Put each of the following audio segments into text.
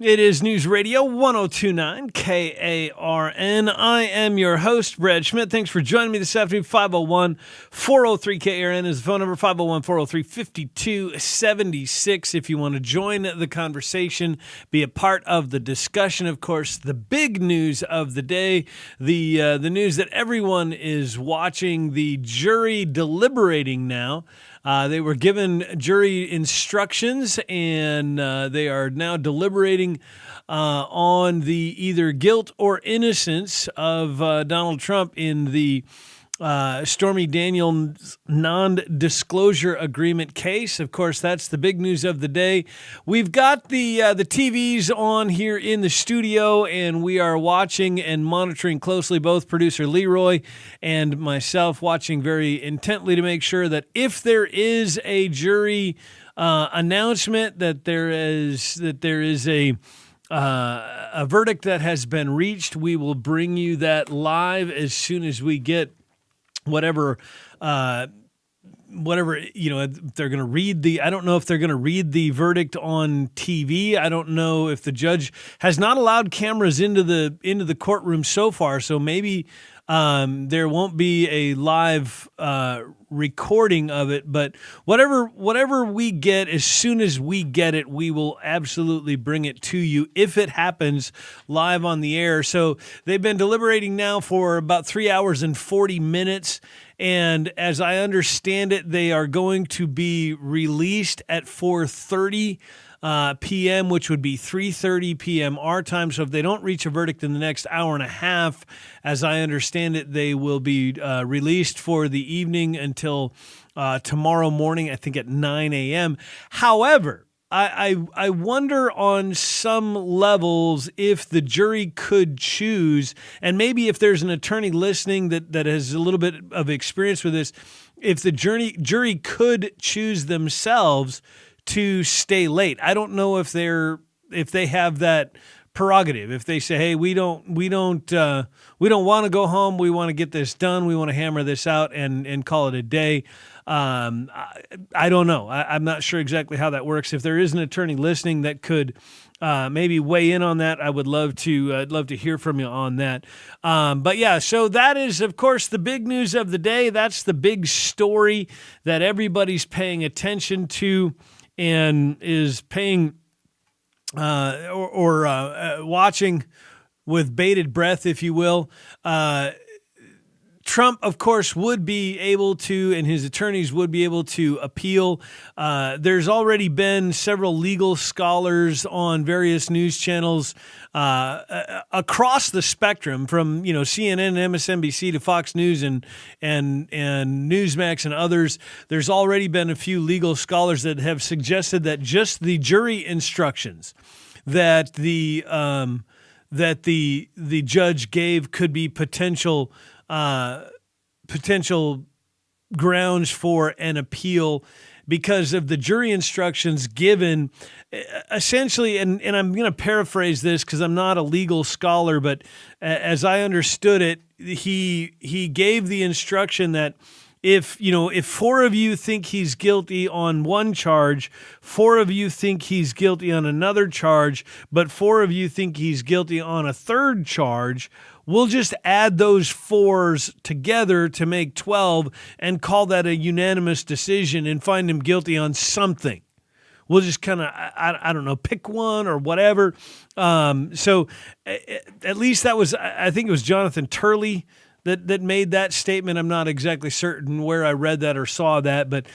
It is News Radio 1029 KARN. I am your host, Brad Schmidt. Thanks for joining me this afternoon. 501-403-KARN is the phone number, 501-403-5276. If you want to join the conversation, be a part of the discussion. Of course, the big news of the day, the news that everyone is watching, the jury deliberating now. They were given jury instructions, and they are now deliberating on the either guilt or innocence of Donald Trump in the Stormy Daniels non-disclosure agreement case. Of course, that's the big news of the day. We've got the TVs on here in the studio, and we are watching and monitoring closely, both producer Leroy and myself, watching very intently to make sure that if there is a jury announcement, that there is a verdict that has been reached. We will bring you that live as soon as we get whatever, if they're going to read I don't know if they're going to read the verdict on TV. I don't know if the judge has not allowed cameras into the courtroom so far. So maybe there won't be a live recording of it, but whatever we get, as soon as we get it, we will absolutely bring it to you if it happens live on the air. So they've been deliberating now for about 3 hours and 40 minutes. And as I understand it, they are going to be released at 4:30 p.m., which would be 3:30 p.m. our time. So if they don't reach a verdict in the next hour and a half, as I understand it, they will be released for the evening until tomorrow morning, I think at 9 a.m. However, I wonder on some levels if the jury could choose, and maybe if there's an attorney listening that has a little bit of experience with this, if the jury could choose themselves to stay late. I don't know if they have that prerogative. If they say, "Hey, we don't want to go home. We want to get this done. We want to hammer this out and call it a day." I don't know. I'm not sure exactly how that works. If there is an attorney listening that could maybe weigh in on that, I would love to. I'd love to hear from you on that. But yeah, so that is, of course, the big news of the day. That's the big story that everybody's paying attention to and is paying or watching with bated breath, if you will. Trump, of course, would be able to, and his attorneys would be able to appeal. There's already been several legal scholars on various news channels across the spectrum, from CNN, and MSNBC to Fox News and Newsmax and others. There's already been a few legal scholars that have suggested that just the jury instructions that the judge gave could be potential grounds for an appeal because of the jury instructions given, essentially, and I'm going to paraphrase this because I'm not a legal scholar, but as I understood it, he gave the instruction that if four of you think he's guilty on one charge, four of you think he's guilty on another charge, but four of you think he's guilty on a third charge, we'll just add those fours together to make 12 and call that a unanimous decision and find him guilty on something. We'll just kind of, I don't know, pick one or whatever. So at least that was, I think it was Jonathan Turley that made that statement. I'm not exactly certain where I read that or saw that, but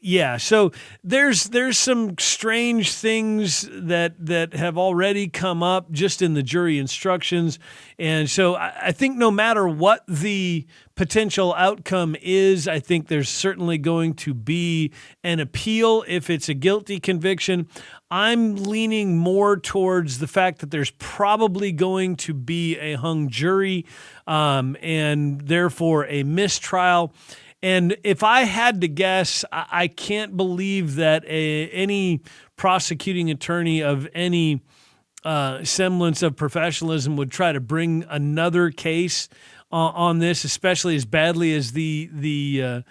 yeah. So there's some strange things that have already come up just in the jury instructions. And so I think no matter what the potential outcome is, I think there's certainly going to be an appeal if it's a guilty conviction. I'm leaning more towards the fact that there's probably going to be a hung jury and therefore a mistrial. And if I had to guess, I can't believe that any prosecuting attorney of any semblance of professionalism would try to bring another case on this, especially as badly as the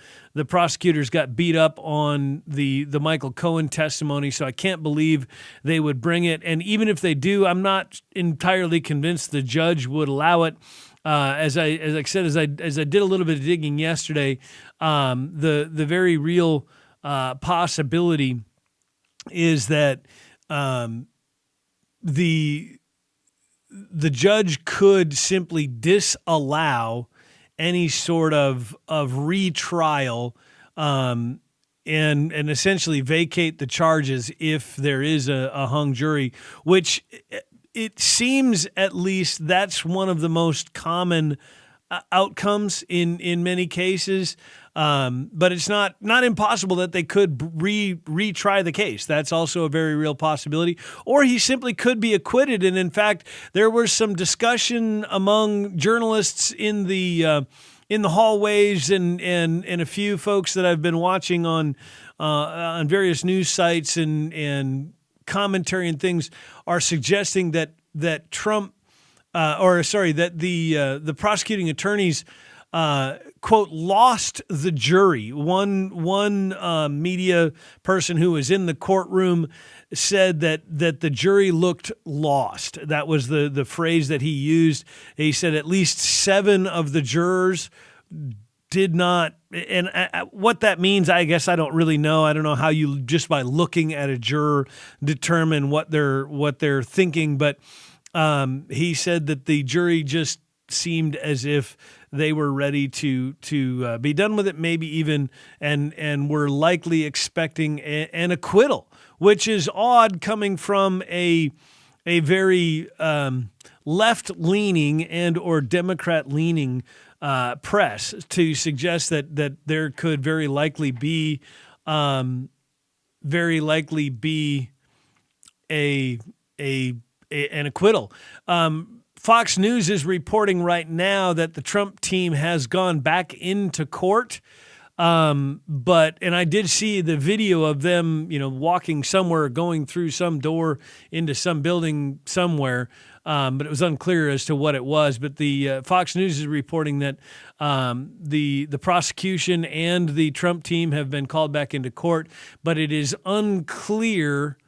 prosecutors got beat up on the Michael Cohen testimony. So I can't believe they would bring it. And even if they do, I'm not entirely convinced the judge would allow it. As I said, as I did a little bit of digging yesterday, the very real possibility is that the judge could simply disallow any sort of retrial and essentially vacate the charges if there is a hung jury, which it seems at least that's one of the most common outcomes in many cases. But it's not impossible that they could retry the case. That's also a very real possibility. Or he simply could be acquitted. And in fact, there was some discussion among journalists in the hallways and a few folks that I've been watching on various news sites and commentary and things are suggesting that Trump, that the prosecuting attorneys, quote, lost the jury. One media person who was in the courtroom said that the jury looked lost. That was the phrase that he used. He said at least 7 of the jurors did not, and what that means, I guess I don't really know. I don't know how you just by looking at a juror determine what they're thinking, but he said that the jury just seemed as if they were ready to be done with it, maybe even and were likely expecting an acquittal, which is odd coming from a very left-leaning and or Democrat-leaning press to suggest that there could very likely be an acquittal. Fox News is reporting right now that the Trump team has gone back into court. And I did see the video of them, walking somewhere, going through some door into some building somewhere. But it was unclear as to what it was. But the Fox News is reporting that the prosecution and the Trump team have been called back into court, but it is unclear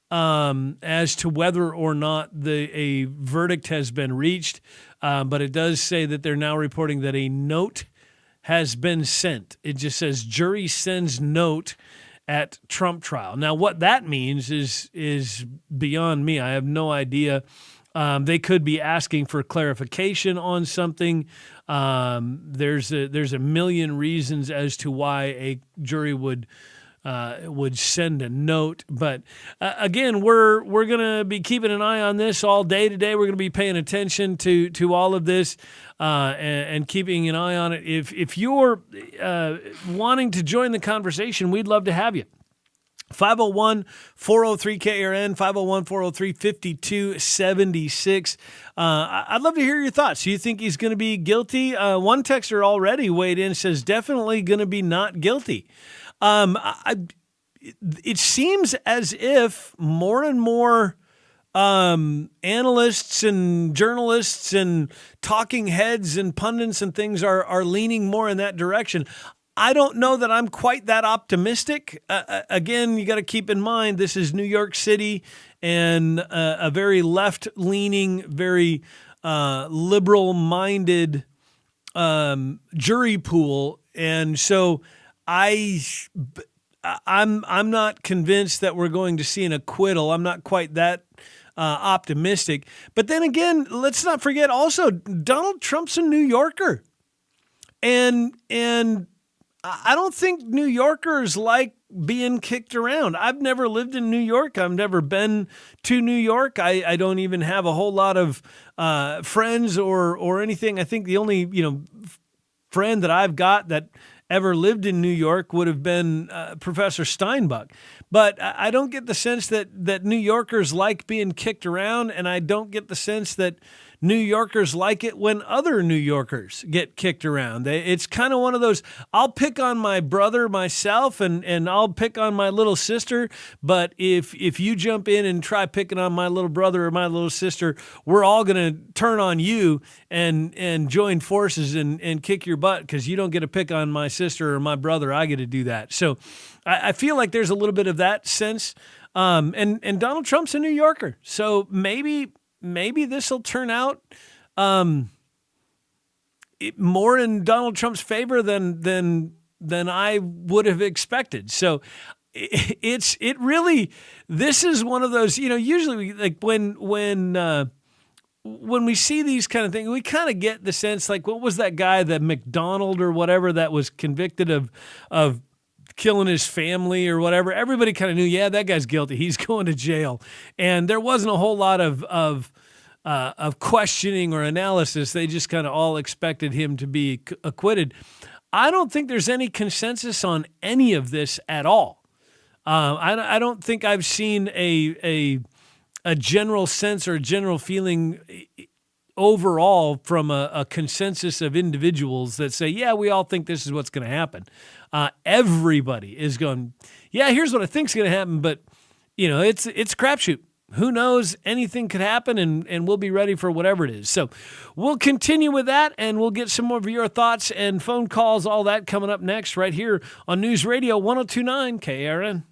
as to whether or not a verdict has been reached. But it does say that they're now reporting that a note has been sent. It just says jury sends note at Trump trial. Now, what that means is beyond me. I have no idea. They could be asking for clarification on something. There's a million reasons as to why a jury would send a note. But again, we're going to be keeping an eye on this all day today. We're going to be paying attention to all of this and keeping an eye on it. If you're wanting to join the conversation, we'd love to have you. 501-403-KRN, 501-403-5276. I'd love to hear your thoughts. Do you think he's going to be guilty? One texter already weighed in, says definitely going to be not guilty. It seems as if more and more analysts and journalists and talking heads and pundits and things are leaning more in that direction. I don't know that I'm quite that optimistic. Again, you got to keep in mind this is New York City and a very left-leaning, very liberal-minded jury pool, and so I'm not convinced that we're going to see an acquittal. I'm not quite that optimistic. But then again, let's not forget also Donald Trump's a New Yorker, and I don't think New Yorkers like being kicked around. I've never lived in New York. I've never been to New York. I don't even have a whole lot of friends or anything. I think the only friend that I've got that ever lived in New York would have been Professor Steinbuck. But I don't get the sense that New Yorkers like being kicked around, and I don't get the sense that New Yorkers like it when other New Yorkers get kicked around. It's kind of one of those, I'll pick on my brother myself and I'll pick on my little sister, but if you jump in and try picking on my little brother or my little sister, we're all going to turn on you and join forces and kick your butt because you don't get to pick on my sister or my brother. I get to do that. So I feel like there's a little bit of that sense. And Donald Trump's a New Yorker. So maybe this will turn out more in Donald Trump's favor than I would have expected. So it really, this is one of those, usually like when we see these kind of things, we kind of get the sense like, what was that guy, the McDonald or whatever, that was convicted of killing his family or whatever? Everybody kind of knew, yeah, that guy's guilty. He's going to jail. And there wasn't a whole lot of questioning or analysis. They just kind of all expected him to be acquitted. I don't think there's any consensus on any of this at all. I don't think I've seen a general sense or a general feeling overall from a consensus of individuals that say, yeah, we all think this is what's going to happen. Everybody is going, yeah, here's what I think is going to happen, but it's a crapshoot. Who knows? Anything could happen, and we'll be ready for whatever it is. So we'll continue with that, and we'll get some more of your thoughts and phone calls, all that coming up next right here on News Radio 102.9 KRN.